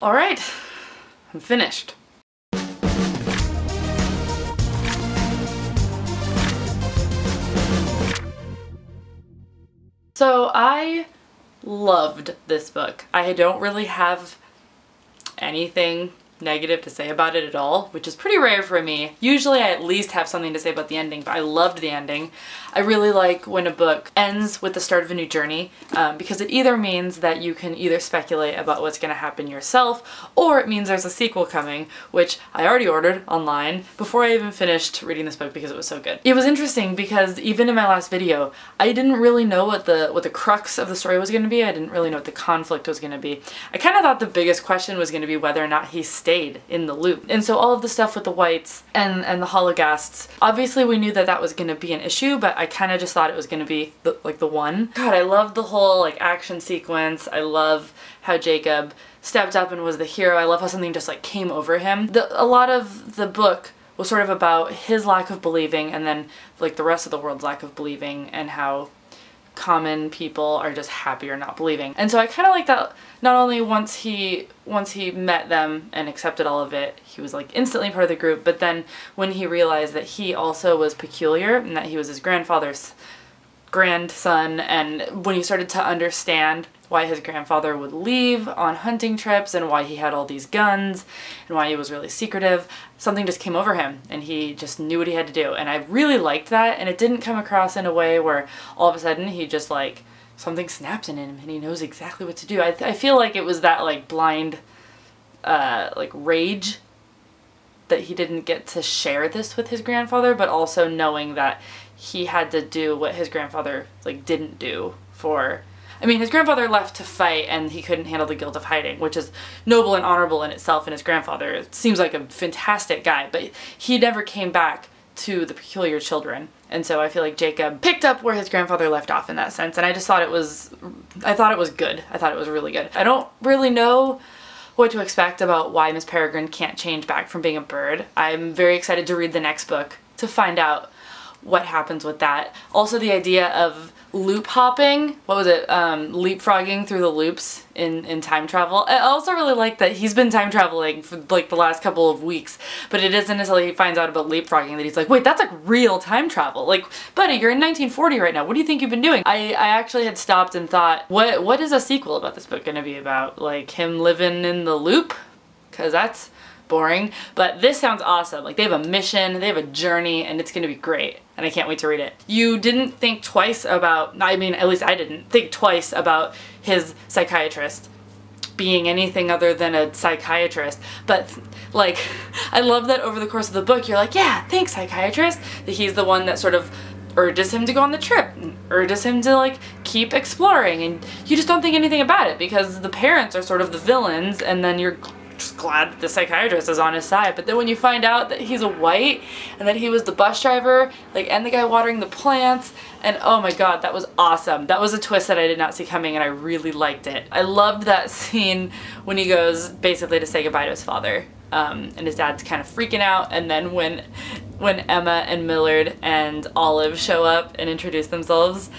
All right, I'm finished. So I loved this book. I don't really have anything negative to say about it at all, which is pretty rare for me. Usually I at least have something to say about the ending, but I loved the ending. I really like when a book ends with the start of a new journey, because it either means that you can either speculate about what's going to happen yourself, or it means there's a sequel coming, which I already ordered online before I even finished reading this book because it was so good. It was interesting because even in my last video, I didn't really know what the crux of the story was going to be. I didn't really know what the conflict was going to be. I kind of thought the biggest question was going to be whether or not he stayed in the loop. And so all of the stuff with the whites and the hologasts, obviously we knew that that was going to be an issue, but I kind of just thought it was going to be the one. God, I love the whole like action sequence. I love how Jacob stepped up and was the hero. I love how something just like came over him. A lot of the book was sort of about his lack of believing and then like the rest of the world's lack of believing and how common people are just happier not believing. And so I kind of like that not only once he met them and accepted all of it, he was like instantly part of the group, but then when he realized that he also was peculiar and that he was his grandfather's grandson, and when he started to understand why his grandfather would leave on hunting trips and why he had all these guns and why he was really secretive, something just came over him and he just knew what he had to do. And I really liked that, and it didn't come across in a way where all of a sudden he just like something snaps in him and he knows exactly what to do. I feel like it was that like blind like rage that he didn't get to share this with his grandfather, but also knowing that he had to do what his grandfather like didn't do for, I mean, his grandfather left to fight and he couldn't handle the guilt of hiding, which is noble and honorable in itself, and his grandfather seems like a fantastic guy, but he never came back to the peculiar children. And so I feel like Jacob picked up where his grandfather left off in that sense, and I just thought it was, I thought it was good. I thought it was really good. I don't really know what to expect about why Miss Peregrine can't change back from being a bird. I'm very excited to read the next book to find out what happens with that. Also the idea of loop hopping, what was it, leapfrogging through the loops in time travel. I also really like that he's been time traveling for like the last couple of weeks, but it isn't until he finds out about leapfrogging that he's like, wait, that's like real time travel. Like, buddy, you're in 1940 right now. What do you think you've been doing? I actually had stopped and thought, what is a sequel about this book gonna be about? Like him living in the loop? Because that's boring, but this sounds awesome. Like they have a mission, they have a journey, and it's gonna be great, and I can't wait to read it. You didn't think twice about, I mean, at least I didn't think twice about his psychiatrist being anything other than a psychiatrist, but like I love that over the course of the book you're like, yeah, thanks psychiatrist, that he's the one that sort of urges him to go on the trip and urges him to like keep exploring, and you just don't think anything about it because the parents are sort of the villains, and then you're just glad that the psychiatrist is on his side. But then when you find out that he's a white and that he was the bus driver, like, and the guy watering the plants, and oh my god, that was awesome. That was a twist that I did not see coming, and I really liked it. I loved that scene when he goes basically to say goodbye to his father, and his dad's kind of freaking out, and then when Emma and Millard and Olive show up and introduce themselves,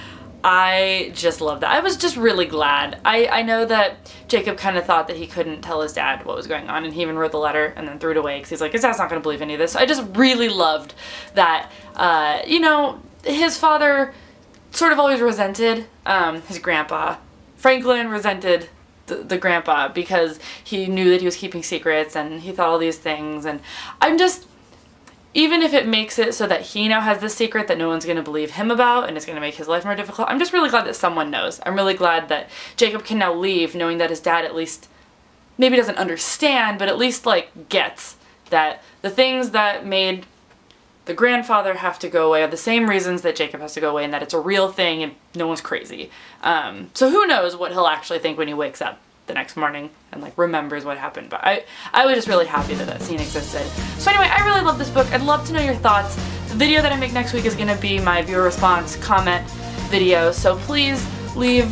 I just love that. I was just really glad. I know that Jacob kind of thought that he couldn't tell his dad what was going on, and he even wrote the letter and then threw it away because he's like, his dad's not going to believe any of this. So I just really loved that, you know, his father sort of always resented his grandpa. Franklin resented the grandpa because he knew that he was keeping secrets and he thought all these things, and I'm just, even if it makes it so that he now has this secret that no one's going to believe him about and it's going to make his life more difficult, I'm just really glad that someone knows. I'm really glad that Jacob can now leave knowing that his dad at least maybe doesn't understand, but at least like gets that the things that made the grandfather have to go away are the same reasons that Jacob has to go away, and that it's a real thing and no one's crazy. So who knows what he'll actually think when he wakes up the next morning and like remembers what happened. But I was just really happy that that scene existed. So anyway, I really love this book. I'd love to know your thoughts. The video that I make next week is going to be my viewer response comment video, so please leave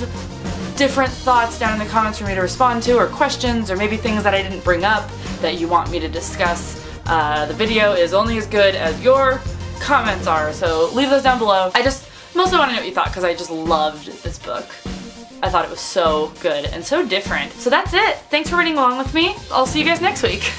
different thoughts down in the comments for me to respond to, or questions, or maybe things that I didn't bring up that you want me to discuss. The video is only as good as your comments are, so leave those down below. I just mostly want to know what you thought because I just loved this book. I thought it was so good and so different. So that's it. Thanks for reading along with me. I'll see you guys next week.